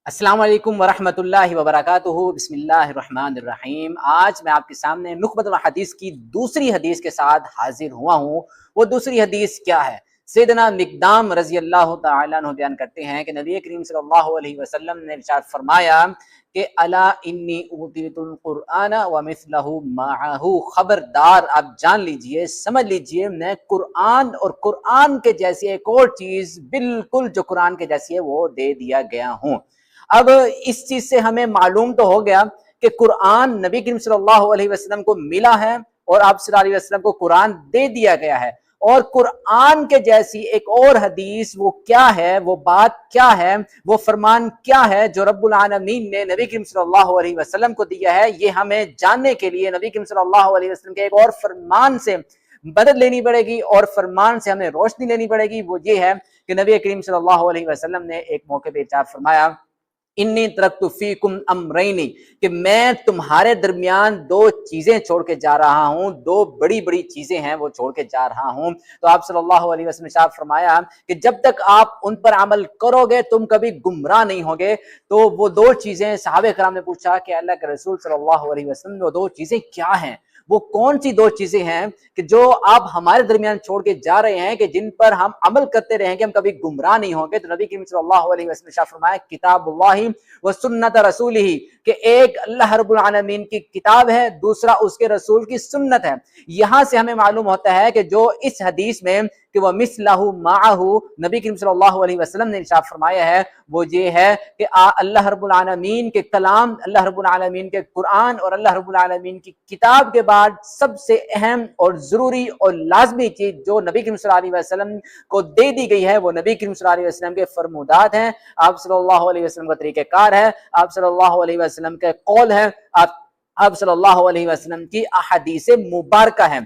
السلام علیکم ورحمۃ اللہ وبرکاتہ۔ بسم اللہ الرحمن الرحیم۔ آج میں آپ کے سامنے نخبۃ الحدیث کی دوسری حدیث کے ساتھ حاضر ہوا ہوں۔ وہ دوسری حدیث کیا ہے؟ سیدنا مقدام رضی اللہ تعالیٰ عنہ بیان کرتے ہیں کہ نبی کریم صلی اللہ علیہ وسلم نے ارشاد فرمایا کہ الا انی اوتیت القرآن ومثلہ معہ، خبردار آپ جان لیجئے، سمجھ لیجئے، میں قرآن اور قرآن کے جیسی ایک اور چیز بالکل جو قرآن کے جیسی ہے وہ دے دیا گیا ہوں۔ اب اس چیز سے ہمیں معلوم تو ہو گیا کہ قرآن نبی کریم صلی اللہ علیہ وسلم کو ملا ہے اور آپ صلی اللہ علیہ وسلم کو قرآن دے دیا گیا ہے، اور قرآن کے جیسی ایک اور حدیث وہ کیا ہے، وہ بات کیا ہے، وہ فرمان کیا ہے جو رب العالمین نے نبی کریم صلی اللہ علیہ وسلم کو دیا ہے، یہ ہمیں جاننے کے لیے نبی کریم صلی اللہ علیہ وسلم کے ایک اور فرمان سے مدد لینی پڑے گی، اور فرمان سے ہمیں روشنی لینی پڑے گی۔ وہ یہ ہے کہ نبی کریم صلی اللہ علیہ وسلم نے ایک موقع پہ ارشاد فرمایا انی ترکت فیکم امرین، کہ میں تمہارے درمیان دو چیزیں چھوڑ کے جا رہا ہوں، دو بڑی بڑی چیزیں ہیں وہ چھوڑ کے جا رہا ہوں۔ تو آپ صلی اللہ علیہ وسلم نے فرمایا کہ جب تک آپ ان پر عمل کرو گے تم کبھی گمراہ نہیں ہوگے۔ تو وہ دو چیزیں، صحابہ کرام نے پوچھا کہ اللہ کے رسول صلی اللہ علیہ وسلم وہ دو چیزیں کیا ہیں، وہ کون سی دو چیزیں ہیں کہ جو آپ ہمارے درمیان چھوڑ کے جا رہے ہیں کہ جن پر ہم عمل کرتے رہیں گے ہم کبھی گمراہ نہیں ہوں گے؟ تو نبی کریم صلی اللہ علیہ وسلم نے فرمایا کتاب اللہ و سنت رسولہ، کہ ایک اللہ رب العالمین کی کتاب ہے، دوسرا اس کے رسول کی سنت ہے۔ یہاں سے ہمیں معلوم ہوتا ہے کہ جو اس حدیث میں کہ وہ مثلہ معہ نبی کریم صلی اللہ علیہ وسلم نے ارشاد فرمایا ہے، وہ یہ ہے کہ اللہ رب العالمین کے کلام، اللہ رب العالمین کے قرآن اور اللہ رب العالمین کی کتاب کے بعد سب سے اہم اور ضروری اور لازمی چیز جو نبی کریم صلی اللہ علیہ وسلم کو دے دی گئی ہے وہ نبی کریم صلی اللہ علیہ وسلم کے فرمودات ہیں، آپ صلی اللہ علیہ وسلم کا طریقہ کار ہے، آپ صلی اللہ علیہ وسلم کے قول ہے، آپ صلی اللہ علیہ وسلم کی احادیث مبارکہ ہیں۔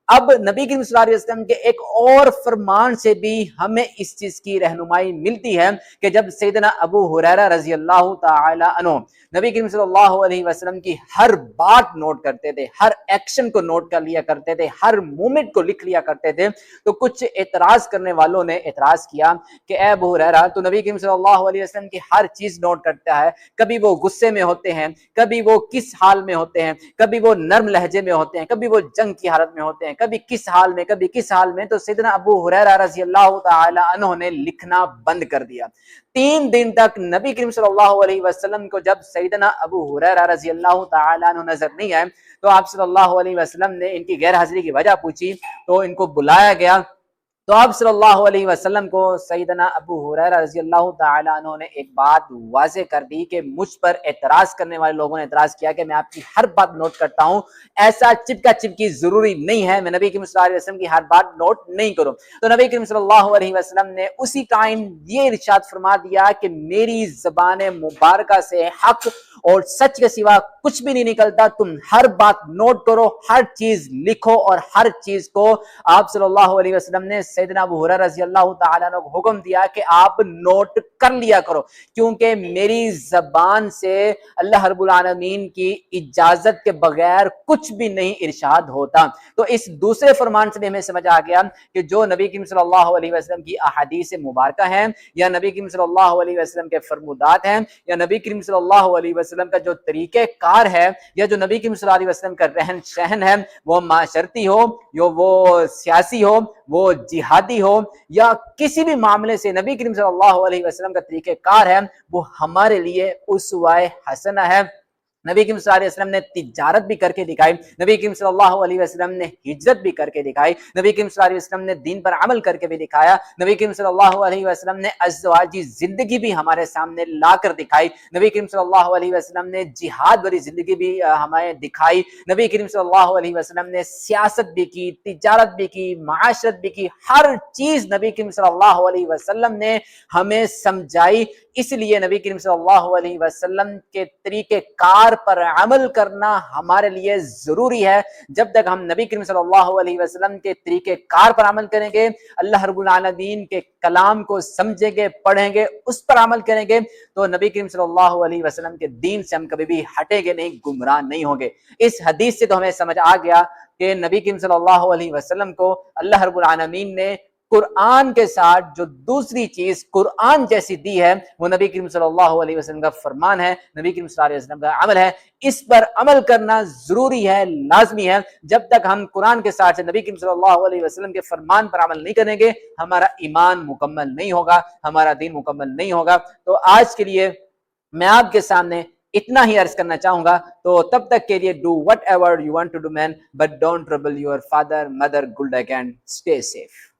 اب نبی کریم صلی اللہ علیہ وسلم کے ایک اور فرمان سے بھی ہمیں اس چیز کی رہنمائی ملتی ہے کہ جب سیدنا ابو ہریرہ رضی اللہ تعالی عنہ نبی کریم صلی اللہ علیہ وسلم کی ہر بات نوٹ کرتے تھے، ہر ایکشن کو نوٹ کر لیا کرتے تھے، ہر مومنٹ کو لکھ لیا کرتے تھے، تو کچھ اعتراض کرنے والوں نے اعتراض کیا کہ اے ابو ہریرہ، تو نبی کریم صلی اللہ علیہ وسلم کی ہر چیز نوٹ کرتا ہے، کبھی وہ غصے میں ہوتے ہیں، کبھی وہ کس حال میں ہوتے ہیں، کبھی وہ نرم لہجے میں ہوتے ہیں، کبھی وہ جنگ کی حالت میں ہوتے ہیں، کبھی کس حال میں، کبھی کس حال میں۔ تو سیدنا ابو ہریرہ رضی اللہ تعالی عنہ نے لکھنا بند کر دیا۔ 3 دن تک نبی کریم صلی اللہ علیہ وسلم کو جب سیدنا ابو ہریرہ رضی اللہ تعالی عنہ نظر نہیں آئے تو آپ صلی اللہ علیہ وسلم نے ان کی غیر حاضری کی وجہ پوچھی، تو ان کو بلایا گیا، تو آپ صلی اللہ علیہ وسلم کو سیدنا ابو ہریرہ رضی اللہ تعالی عنہ نے ایک بات واضح کر دی کہ مجھ پر اعتراض کرنے والے لوگوں نے اعتراض کیا کہ میں آپ کی ہر بات نوٹ کرتا ہوں، ایسا چپکا چپکی ضروری نہیں ہے، میں نبی کریم صلی اللہ علیہ وسلم کی ہر بات نوٹ نہیں کروں۔ تو نبی کریم صلی اللہ علیہ وسلم نے اسی ٹائم یہ ارشاد فرما دیا کہ میری زبان مبارکہ سے حق اور سچ کے سوا کچھ بھی نہیں نکلتا، تم ہر بات نوٹ کرو، ہر چیز لکھو، اور ہر چیز کو آپ صلی اللہ علیہ وسلم نے سیدنا ابو ہریرہ رضی اللہ تعالیٰ عنہ کو حکم دیا کہ آپ نوٹ کر لیا کرو، کیونکہ میری زبان سے اللہ رب العالمین کی اجازت کے بغیر کچھ بھی نہیں ارشاد ہوتا۔ تو اس دوسرے فرمان سے بھی ہمیں سمجھ آ گیا کہ جو نبی کریم صلی اللہ علیہ وسلم کی احادیث مبارکہ ہیں، یا نبی کریم صلی اللہ علیہ وسلم کے فرمودات ہیں، یا نبی کریم صلی اللہ علیہ وسلم کا جو طریقہ کار ہے، یا جو نبی کریم صلی اللہ علیہ وسلم کا رہن سہن ہے، وہ معاشرتی ہو، یا وہ سیاسی ہو، وہ جہادی ہو، یا کسی بھی معاملے سے نبی کریم صلی اللہ علیہ وسلم کا طریقہ کار ہے، وہ ہمارے لیے اسوہ حسنہ ہے۔ نبی کریم صلی اللہ علیہ وسلم نے تجارت بھی کر کے دکھائی، نبی کریم صلی اللہ علیہ وسلم نے ہجرت بھی کر کے دکھائی، نبی کریم صلی اللہ علیہ وسلم نے دین پر عمل کر کے بھی دکھایا، نبی کریم صلی اللہ علیہ وسلم نے ازدواجی زندگی بھی ہمارے سامنے لا کر دکھائی، نبی کریم صلی اللہ علیہ وسلم نے جہاد بری زندگی بھی ہمیں دکھائی، نبی کریم صلی اللہ علیہ وسلم نے سیاست بھی کی، تجارت بھی کی، معاشرت بھی کی، ہر چیز نبی کریم صلی اللہ علیہ وسلم نے ہمیں سمجھائی۔ اس لیے نبی کریم صلی اللہ علیہ وسلم کے طریقہ کار پر عمل کرنا ہمارے لیے ضروری ہے۔ جب تک ہم نبی کریم صلی اللہ علیہ وسلم کے طریقہ کار پر عمل کریں گے، اللہ رب العالمین کے کلام کو سمجھیں گے، پڑھیں گے، اس پر عمل کریں گے، تو نبی کریم صلی اللہ علیہ وسلم کے دین سے ہم کبھی بھی ہٹیں گے نہیں، گمراہ نہیں ہوں گے۔ اس حدیث سے تو ہمیں سمجھ آ گیا کہ نبی کریم صلی اللہ علیہ وسلم کو اللہ رب العالمین نے قرآن کے ساتھ جو دوسری چیز قرآن جیسی دی ہے وہ نبی کریم صلی اللہ علیہ وسلم کا فرمان ہے، نبی کریم صلی اللہ علیہ وسلم کا عمل ہے، اس پر عمل کرنا ضروری ہے، لازمی ہے۔ جب تک ہم قرآن کے ساتھ نبی کریم صلی اللہ علیہ وسلم کے فرمان پر عمل نہیں کریں گے ہمارا ایمان مکمل نہیں ہوگا، ہمارا دین مکمل نہیں ہوگا۔ تو آج کے لیے میں آپ کے سامنے اتنا ہی عرض کرنا چاہوں گا، تو تب تک کے لیے do whatever you want to do man, but don't trouble your father, mother, good luck and stay safe.